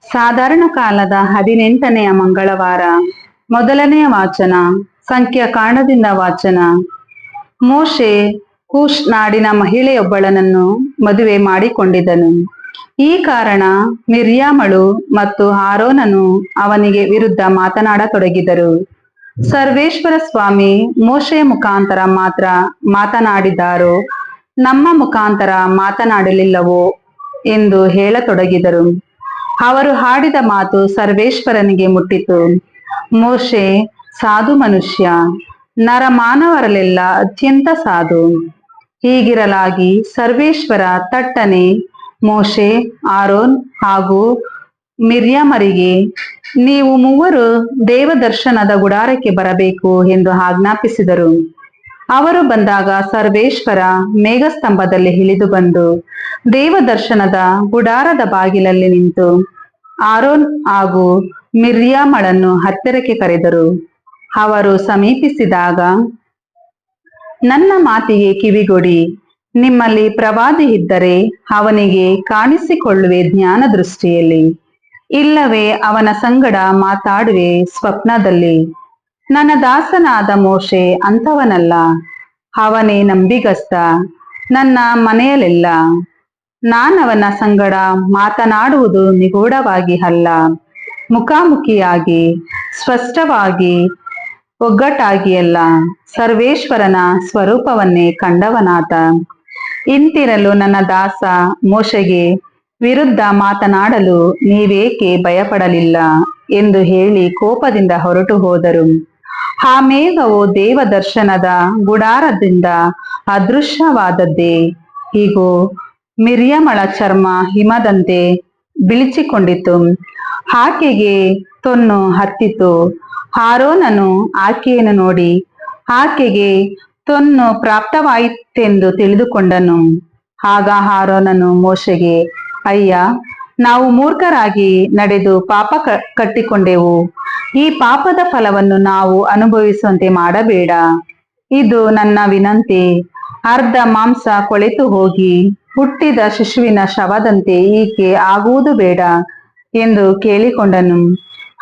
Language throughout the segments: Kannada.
ಸಾಧಾರಣ ಕಾಲದ 18ನೆಯ ಮಂಗಳವಾರ. ಮೊದಲನೆಯ ವಾಚನ ಸಂಖ್ಯಾಕಾಂಡದಿಂದ ವಾಚನ. ಮೋಶೆ ಕೂಶ್ ನಾಡಿನ ಮಹಿಳೆಯೊಬ್ಬಳನ್ನು ಮದುವೆ ಮಾಡಿಕೊಂಡಿದ್ದನು. ಈ ಕಾರಣ ಮಿರ್ಯಾಮಳು ಮತ್ತು ಆರೋನನು ಅವನಿಗೆ ವಿರುದ್ಧ ಮಾತನಾಡತೊಡಗಿದರು. ಸರ್ವೇಶ್ವರ ಸ್ವಾಮಿ ಮೋಶೆಯ ಮುಖಾಂತರ ಮಾತ್ರ ಮಾತನಾಡಿದ್ದಾರೋ, ನಮ್ಮ ಮುಖಾಂತರ ಮಾತನಾಡಲಿಲ್ಲವೋ ಎಂದು ಹೇಳತೊಡಗಿದರು. ಅವರು ಹಾಡಿದ ಮಾತು ಸರ್ವೇಶ್ವರನಿಗೆ ಮುಟ್ಟಿತು. ಮೋಶೆ ಸಾಧು ಮನುಷ್ಯ, ನರಮಾನವರಲ್ಲೆಲ್ಲ ಅತ್ಯಂತ ಸಾಧು. ಹೀಗಿರಲಾಗಿ ಸರ್ವೇಶ್ವರ ತಟ್ಟನೆ ಮೋಶೆ, ಆರೋನ್ ಹಾಗೂ ಮಿರ್ಯಾಮರಿಗೆ, ನೀವು ಮೂವರು ದೇವದರ್ಶನದ ಗುಡಾರಕ್ಕೆ ಬರಬೇಕು ಎಂದು ಆಜ್ಞಾಪಿಸಿದರು. ಅವರು ಬಂದಾಗ ಸರ್ವೇಶ್ವರ ಮೇಘಸ್ತಂಭದಲ್ಲಿ ಇಳಿದು ಬಂದು ದೇವದರ್ಶನದ ಗುಡಾರದ ಬಾಗಿಲಲ್ಲಿ ನಿಂತು ಆರೋನ್ ಹಾಗೂ ಮಿರ್ಯಾಮಳನ್ನು ಹತ್ತಿರಕ್ಕೆ ಕರೆದರು. ಅವರು ಸಮೀಪಿಸಿದಾಗ, ನನ್ನ ಮಾತಿಗೆ ಕಿವಿಗೊಡಿ, ನಿಮ್ಮಲ್ಲಿ ಪ್ರವಾದಿ ಇದ್ದರೆ ಅವನಿಗೆ ಕಾಣಿಸಿಕೊಳ್ಳುವೆ ಜ್ಞಾನ ದೃಷ್ಟಿಯಲ್ಲಿ, ಇಲ್ಲವೇ ಅವನ ಸಂಗಡ ಮಾತಾಡುವೆ ಸ್ವಪ್ನದಲ್ಲಿ. ನನ್ನ ದಾಸನಾದ ಮೋಶೆ ಅಂಥವನಲ್ಲ, ಅವನೇ ನಂಬಿಗಸ್ತ ನನ್ನ ಮನೆಯಲ್ಲೆಲ್ಲ. ನಾನವನ ಸಂಗಡ ಮಾತನಾಡುವುದು ನಿಗೂಢವಾಗಿ ಅಲ್ಲ, ಮುಖಾಮುಖಿಯಾಗಿ ಸ್ಪಷ್ಟವಾಗಿ ಒಗ್ಗಟ್ಟಾಗಿ ಅಲ್ಲ, ಸರ್ವೇಶ್ವರನ ಸ್ವರೂಪವನ್ನೇ ಕಂಡವನಾತ. ಇಂತಿರಲು ನನ್ನ ದಾಸ ಮೋಶೆಗೆ ವಿರುದ್ಧ ಮಾತನಾಡಲು ನೀವೇಕೆ ಭಯಪಡಲಿಲ್ಲ ಎಂದು ಹೇಳಿ ಕೋಪದಿಂದ ಹೊರಟು ಹೋದರು. ಆ ಮೇಘವು ದೇವದರ್ಶನದ ಗುಡಾರದಿಂದ ಅದೃಶ್ಯವಾದದ್ದೇ. ಹೀಗೂ ಮಿರ್ಯಾಮಳ ಚರ್ಮ ಹಿಮದಂತೆ ಬಿಳಿಚಿಕೊಂಡಿತು, ಆಕೆಗೆ ತೊನ್ನು ಹತ್ತಿತು. ಆರೋನನು ಆಕೆಯನ್ನು ನೋಡಿ ಆಕೆಗೆ ತೊನ್ನು ಪ್ರಾಪ್ತವಾಯಿತೆಂದು ತಿಳಿದುಕೊಂಡನು. ಆಗ ಆರೋನನು ಮೋಶೆಗೆ, ಅಯ್ಯ, ನಾವು ಮೂರ್ಖರಾಗಿ ನಡೆದು ಪಾಪ ಕಟ್ಟಿಕೊಂಡೆವು. ಈ ಪಾಪದ ಫಲವನ್ನು ನಾವು ಅನುಭವಿಸುವಂತೆ ಮಾಡಬೇಡ. ಇದು ನನ್ನ ವಿನಂತಿ. ಅರ್ಧ ಮಾಂಸ ಕೊಳೆತು ಹೋಗಿ ಹುಟ್ಟಿದ ಶಿಶುವಿನ ಶವದಂತೆ ಈಕೆ ಆಗುವುದು ಬೇಡ ಎಂದು ಕೇಳಿಕೊಂಡನು.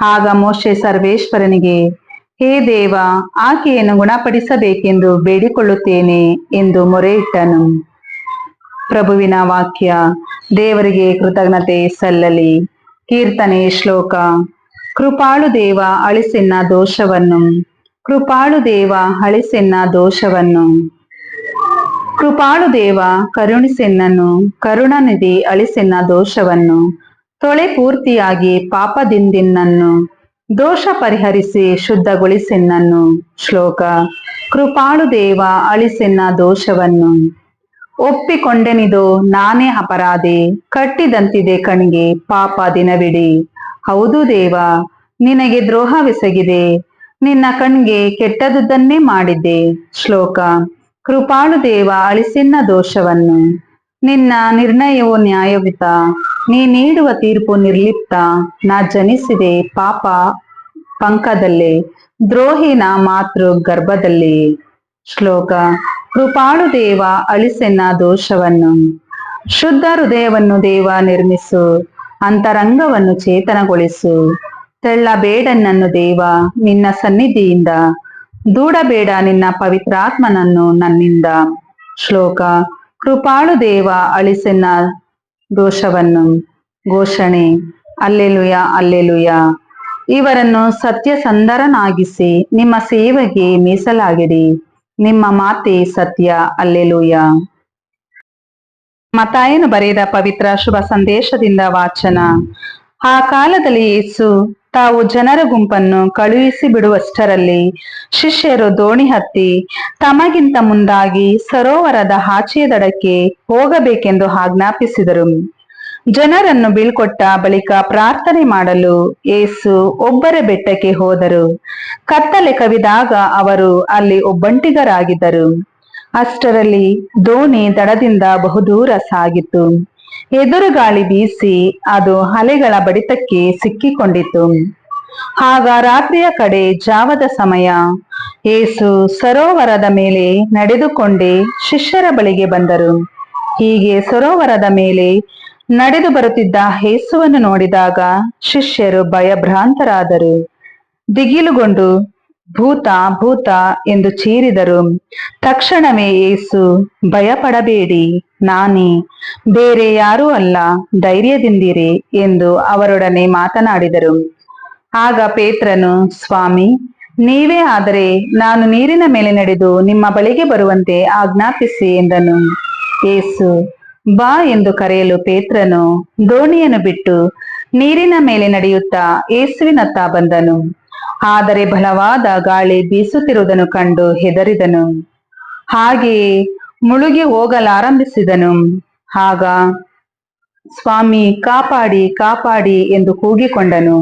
ಆಗ ಮೋಶೆ ಸರ್ವೇಶ್ವರನಿಗೆ, ಹೇ ದೇವ, ಆಕೆಯನ್ನು ಗುಣಪಡಿಸಬೇಕೆಂದು ಬೇಡಿಕೊಳ್ಳುತ್ತೇನೆ ಎಂದು ಮೊರೆಯಿಟ್ಟನು. ಪ್ರಭುವಿನ ವಾಕ್ಯ. ದೇವರಿಗೆ ಕೃತಜ್ಞತೆ ಸಲ್ಲಲಿ. ಕೀರ್ತನೆ ಶ್ಲೋಕ. ಕೃಪಾಳು ದೇವ ಅಳಿಸೆನ್ನ ದೋಷವನ್ನು, ಕೃಪಾಳು ದೇವ ಅಳಿಸೆನ್ನ ದೋಷವನ್ನು. ಕೃಪಾಳು ದೇವ ಕರುಣಿಸೆನ್ನನು, ಕರುಣಾನಿಧಿ ಅಳಿಸೆನ್ನ ದೋಷವನ್ನು. ತೊಳೆ ಪೂರ್ತಿಯಾಗಿ ಪಾಪದಿಂದಿನ್ನನ್ನು, ದೋಷ ಪರಿಹರಿಸಿ ಶುದ್ಧಗೊಳಿಸೆನ್ನನ್ನು. ಶ್ಲೋಕ. ಕೃಪಾಳು ದೇವ ಅಳಿಸೆನ್ನ ದೋಷವನ್ನು. ಒಪ್ಪಿಕೊಂಡೆನಿದು ನಾನೇ ಅಪರಾಧಿ, ಕಟ್ಟಿದಂತಿದೆ ಕಣ್ಗೆ ಪಾಪ ದಿನವಿಡಿ. ಹೌದು ದೇವ, ನಿನಗೆ ದ್ರೋಹವೆಸಗಿದೆ, ನಿನ್ನ ಕಣ್ಗೆ ಕೆಟ್ಟದುದನ್ನೇ ಮಾಡಿದ್ದೆ. ಶ್ಲೋಕ. ಕೃಪಾಳು ದೇವ ಅಳಿಸೆನ್ನ ದೋಷವನ್ನು. ನಿನ್ನ ನಿರ್ಣಯವು ನ್ಯಾಯಯುತ, ನೀ ನೀಡುವ ತೀರ್ಪು ನಿರ್ಲಿಪ್ತ. ನಾ ಜನಿಸಿದೆ ಪಾಪ ಪಂಕದಲ್ಲಿ, ದ್ರೋಹಿನ ಮಾತೃ ಗರ್ಭದಲ್ಲಿ. ಶ್ಲೋಕ. ಕೃಪಾಳು ದೇವ ಅಳಿಸೆನ್ನ ದೋಷವನ್ನು. ಶುದ್ಧ ಹೃದಯವನ್ನು ದೇವ ನಿರ್ಮಿಸು, ಅಂತರಂಗವನ್ನು ಚೇತನಗೊಳಿಸು. ತೆಳ್ಳಬೇಡನನ್ನು ದೇವ ನಿನ್ನ ಸನ್ನಿಧಿಯಿಂದ, ದೂಡಬೇಡ ನಿನ್ನ ಪವಿತ್ರಾತ್ಮನನ್ನು ನನ್ನಿಂದ. ಶ್ಲೋಕ. ಕೃಪಾಳು ದೇವ ಅಳಿಸೆನ್ನ ದೋಷವನ್ನು. ಘೋಷಣೆ. Alleluia, alleluia. ಇವರನ್ನು ಸತ್ಯಸಂಧರನ್ನಾಗಿಸಿ ನಿಮ್ಮ ಸೇವೆಗೆ ಮೀಸಲಾಗಿಡಿ. ನಿಮ್ಮ ಮಾತೆ ಸತ್ಯ. ಅಲ್ಲೆಲುಯ. ಮತ್ತಾಯನು ಬರೆದ ಪವಿತ್ರ ಶುಭ ಸಂದೇಶದಿಂದ ವಾಚನ. ಆ ಕಾಲದಲ್ಲಿ ಯೇಸು ತಾವು ಜನರ ಗುಂಪನ್ನು ಕಳುಹಿಸಿ ಬಿಡುವಷ್ಟರಲ್ಲಿ ಶಿಷ್ಯರು ದೋಣಿ ಹತ್ತಿ ತಮಗಿಂತ ಮುಂದಾಗಿ ಸರೋವರದ ಆಚೆಯ ದಡಕ್ಕೆ ಹೋಗಬೇಕೆಂದು ಆಜ್ಞಾಪಿಸಿದರು. ಜನರನ್ನು ಬೀಳ್ಕೊಟ್ಟ ಬಳಿಕ ಪ್ರಾರ್ಥನೆ ಮಾಡಲು ಯೇಸು ಒಬ್ಬರೇ ಬೆಟ್ಟಕ್ಕೆ ಹೋದರು. ಕತ್ತಲೆ ಕವಿದಾಗ ಅವರು ಅಲ್ಲಿ ಒಬ್ಬಂಟಿಗರಾಗಿದ್ದರು. ಅಷ್ಟರಲ್ಲಿ ದೋಣಿ ದಡದಿಂದ ಬಹುದೂರ ಸಾಗಿತು. ಎದುರುಗಾಳಿ ಬೀಸಿ ಅದು ಅಲೆಗಳ ಬಡಿತಕ್ಕೆ ಸಿಕ್ಕಿಕೊಂಡಿತು. ಆಗ ರಾತ್ರಿಯ ಕಡೆ ಜಾವದ ಸಮಯ. ಯೇಸು ಸರೋವರದ ಮೇಲೆ ನಡೆದುಕೊಂಡೇ ಶಿಷ್ಯರ ಬಳಿಗೆ ಬಂದರು. ಹೀಗೆ ಸರೋವರದ ಮೇಲೆ ನಡೆದು ಬರುತ್ತಿದ್ದ ಯೇಸುವನ್ನು ನೋಡಿದಾಗ ಶಿಷ್ಯರು ಭಯಭ್ರಾಂತರಾದರು. ದಿಗಿಲುಗೊಂಡು ಭೂತ ಭೂತ ಎಂದು ಚೀರಿದರು. ತಕ್ಷಣವೇ ಯೇಸು, ಭಯಪಡಬೇಡಿ, ನಾನೇ, ಬೇರೆ ಯಾರೂ ಅಲ್ಲ, ಧೈರ್ಯದಿಂದಿರಿ ಎಂದು ಅವರೊಡನೆ ಮಾತನಾಡಿದರು. ಆಗ ಪೇತ್ರನು, ಸ್ವಾಮಿ, ನೀವೇ ಆದರೆ ನಾನು ನೀರಿನ ಮೇಲೆ ನಡೆದು ನಿಮ್ಮ ಬಳಿಗೆ ಬರುವಂತೆ ಆಜ್ಞಾಪಿಸಿ ಎಂದನು. ಯೇಸು ಬಾ ಎಂದು ಕರೆಯಲು ಪೇತ್ರನು ದೋಣಿಯನ್ನು ಬಿಟ್ಟು ನೀರಿನ ಮೇಲೆ ನಡೆಯುತ್ತಾ ಯೇಸುವಿನತ್ತ ಬಂದನು. ಆದರೆ ಬಲವಾದ ಗಾಳಿ ಬೀಸುತ್ತಿರುವುದನ್ನು ಕಂಡು ಹೆದರಿದನು. ಹಾಗೆಯೇ ಮುಳುಗಿ ಹೋಗಲಾರಂಭಿಸಿದನು. ಆಗ ಸ್ವಾಮಿ, ಕಾಪಾಡಿ ಕಾಪಾಡಿ ಎಂದು ಕೂಗಿಕೊಂಡನು.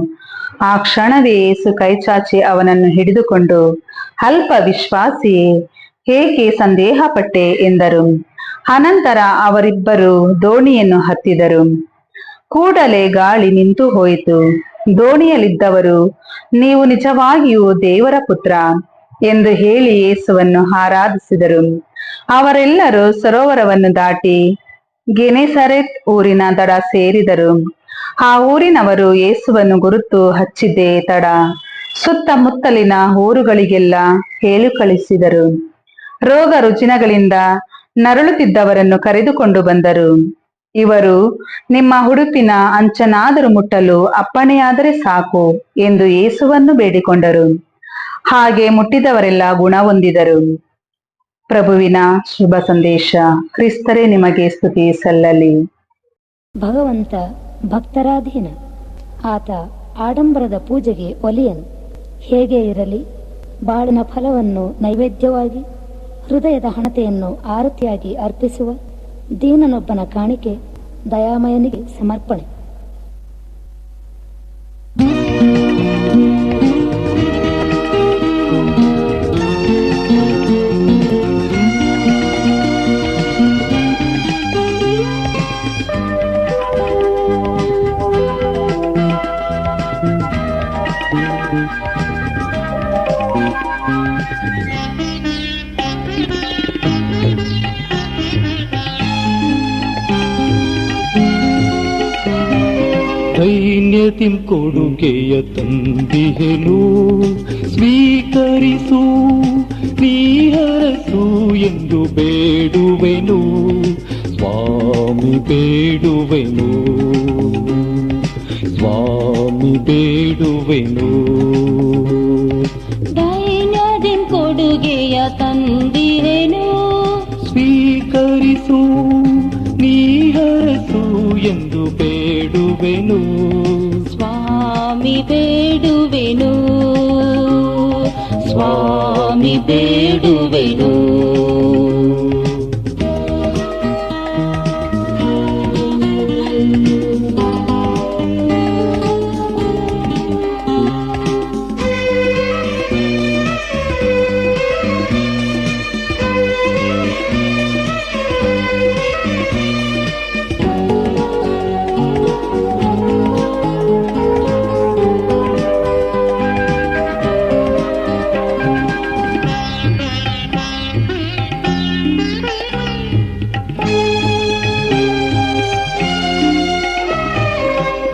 ಆ ಕ್ಷಣವೇ ಯೇಸು ಕೈಚಾಚಿ ಅವನನ್ನು ಹಿಡಿದುಕೊಂಡು, ಅಲ್ಪ ವಿಶ್ವಾಸಿಯೇ, ಏಕೆ ಸಂದೇಹಪಟ್ಟೆ ಎಂದರು. ಅನಂತರ ಅವರಿಬ್ಬರು ದೋಣಿಯನ್ನು ಹತ್ತಿದರು. ಕೂಡಲೇ ಗಾಳಿ ನಿಂತು ಹೋಯಿತು. ದೋಣಿಯಲ್ಲಿದ್ದವರು, ನೀವು ನಿಜವಾಗಿಯೂ ದೇವರ ಪುತ್ರ ಎಂದು ಹೇಳಿ ಯೇಸುವನ್ನು ಆರಾಧಿಸಿದರು. ಅವರೆಲ್ಲರೂ ಸರೋವರವನ್ನು ದಾಟಿ ಗೆನೆಸರೆತ್ ಊರಿನ ದಡ ಸೇರಿದರು. ಆ ಊರಿನವರು ಯೇಸುವನ್ನು ಗುರುತು ಹಚ್ಚಿದ್ದೇ ತಡ ಸುತ್ತಮುತ್ತಲಿನ ಊರುಗಳಿಗೆಲ್ಲ ಹೇಳಿ ಕಳಿಸಿದರು. ರೋಗ ರುಜಿನಗಳಿಂದ ನರಳುತ್ತಿದ್ದವರನ್ನು ಕರೆದುಕೊಂಡು ಬಂದರು. ಇವರು ನಿಮ್ಮ ಉಡುಪಿನ ಅಂಚನಾದರೂ ಮುಟ್ಟಲು ಅಪ್ಪಣೆಯಾದರೆ ಸಾಕು ಎಂದು ಯೇಸುವನ್ನು ಬೇಡಿಕೊಂಡರು. ಹಾಗೆ ಮುಟ್ಟಿದವರೆಲ್ಲ ಗುಣ ಹೊಂದಿದರು. ಪ್ರಭುವಿನ ಶುಭ ಸಂದೇಶ. ಕ್ರಿಸ್ತರೇ ನಿಮಗೆ ಸ್ತುತಿ ಸಲ್ಲಲಿ. ಭಗವಂತ ಭಕ್ತರಾಧೀನ. ಆತ ಆಡಂಬರದ ಪೂಜೆಗೆ ಒಲಿಯನು. ಹೇಗೆ ಇರಲಿ, ಬಾಳಿನ ಫಲವನ್ನು ನೈವೇದ್ಯವಾಗಿ, ಹೃದಯದ ಹಣತೆಯನ್ನು ಆರತಿಯಾಗಿ ಅರ್ಪಿಸುವ ದೀನನೊಬ್ಬನ ಕಾಣಿಕೆ ದಯಾಮಯನಿಗೆ ಸಮರ್ಪಣೆ. ದೈನ್ಯತಿಂ ಕೊಡುಗೆಯ ತಂದಿಹೆನು, ಸ್ವೀಕರಿಸು, ನೀಹರಸು ಎಂದು ಬೇಡುವೆನು, ಸ್ವಾಮಿ ಬೇಡುವೆನು, ಸ್ವಾಮಿ ಬೇಡುವೆನು. ದೈನ್ಯದಿಂ ಕೊಡುಗೆಯ ತಂದಿಹೆನು, ಸ್ವೀಕರಿಸು, ನೀಹರಸು ಎಂದು ಬೇಡುವೆನು, ಸ್ವಾಮಿ ಬೇಡುವೆನು, ಸ್ವಾಮಿ ಬೇಡುವೆನು.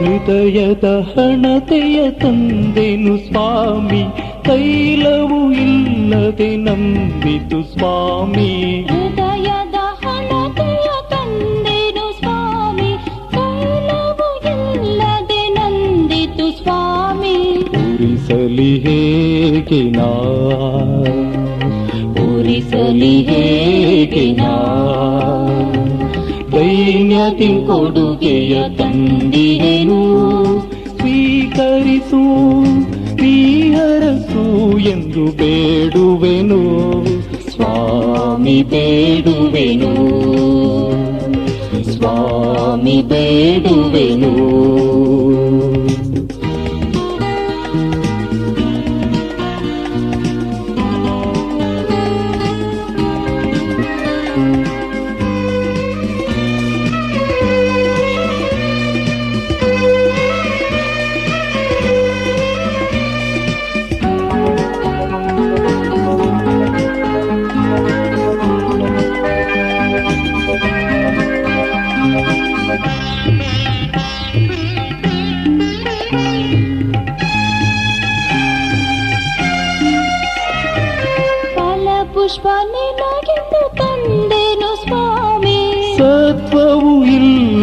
ಹೃದಯದ ಹಣತೆಯ ತಂದೆನು ಸ್ವಾಮಿ, ತೈಲವು ಇಲ್ಲದೆ ನಂಬಿತು ಸ್ವಾಮಿ. ಹೃದಯದ ಹಣತೆಯ ತಂದೆನು ಸ್ವಾಮಿ, ತೈಲವು ಇಲ್ಲದೆ ನಂದಿತು ಸ್ವಾಮಿ. ಉರಿಸಲಿ ಹೇಗೆ ನಾ, ಉರಿಸಲಿ ಹೇಗೆ ನಾ, ದೈನ್ಯತಿಂ ಕೊಡುಗೆಯ ತಂದಿಹೆನು, ಸ್ವೀಕರಿಸು, ನೀಹರಸು ಎಂದು ಬೇಡುವೆನು, ಸ್ವಾಮಿ ಬೇಡುವೆನು, ಸ್ವಾಮಿ ಬೇಡುವೆನು.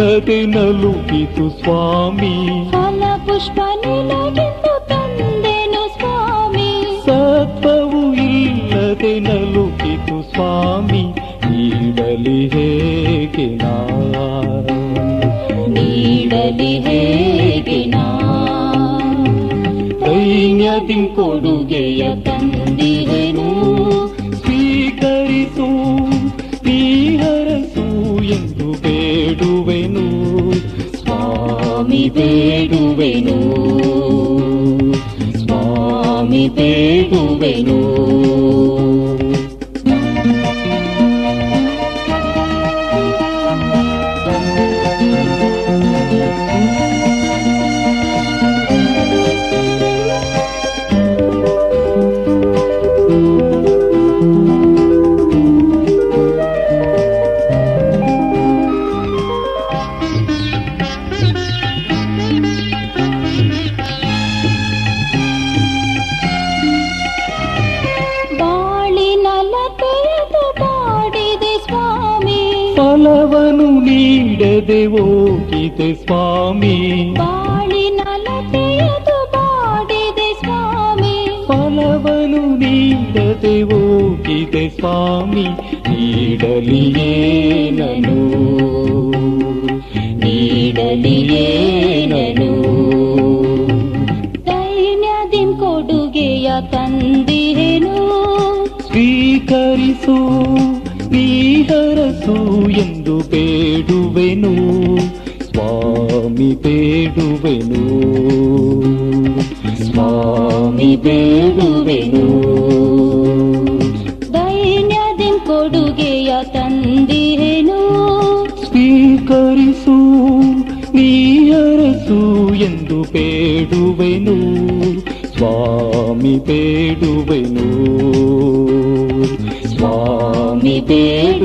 ಇಲ್ಲದೆ ನಲುಗಿತು ಸ್ವಾಮಿ, ಫಲ ಪುಷ್ಪ ನಿನಗೆಂದು ತಂದೆನು ಸ್ವಾಮಿ. ಸತ್ವವು ಇಲ್ಲದೆ ನಲುಗಿತು ಸ್ವಾಮಿ, ನೀಡಲಿ ಹೇಗೆ ನಾ, ನೀಡಲಿ ಹೇಗೆ ನಾ. ದೈನ್ಯದಿ ಕೊಡುಗೆಯ ತಂದಿಹೆನು, ಸ್ವೀಕರಿಸು ನೀ ಹರಸು ಎಂದು ಬೇಡುವೆನು ಸ್ವಾಮಿ ಬೇಡುವೆನು, ಸ್ವಾಮಿ ಬೇಡುವೆನು. ಫಲವನ್ನು ನೀಡದೆ ಹೋಗಿದೆ ಸ್ವಾಮಿ, ಬಾಳಿನಲತೆಯದು ಬಾಡಿದೆ ಸ್ವಾಮಿ. ಫಲವನ್ನು ನೀಡದೆ ಹೋಗಿದೆ ಸ್ವಾಮಿ, ನೀಡಲಿಯೇನನು, ನೀಡಲಿಯೇನನು. ದೈನ್ಯದಿಂ ಕೊಡುಗೆಯ ತಂದಿಹೆನು, ಸ್ವೀಕರಿಸು ನೀ ಹರಸು ಎಂದು ಬೇಡುವೆನು ಸ್ವಾಮಿ ಬೇಡುವೆನು, ಸ್ವಾಮಿ ಬೇಡುವೆನು. ದೈನ್ಯದಿಂ ಕೊಡುಗೆಯ ತಂದಿಹೆನು, ಸ್ವೀಕರಿಸು ನೀ ಹರಸು ಎಂದು ಬೇಡುವೆನು ಸ್ವಾಮಿ ಬೇಡುವೆನು, ಸ್ವಾಮಿ ಬೇಡುವೆನು.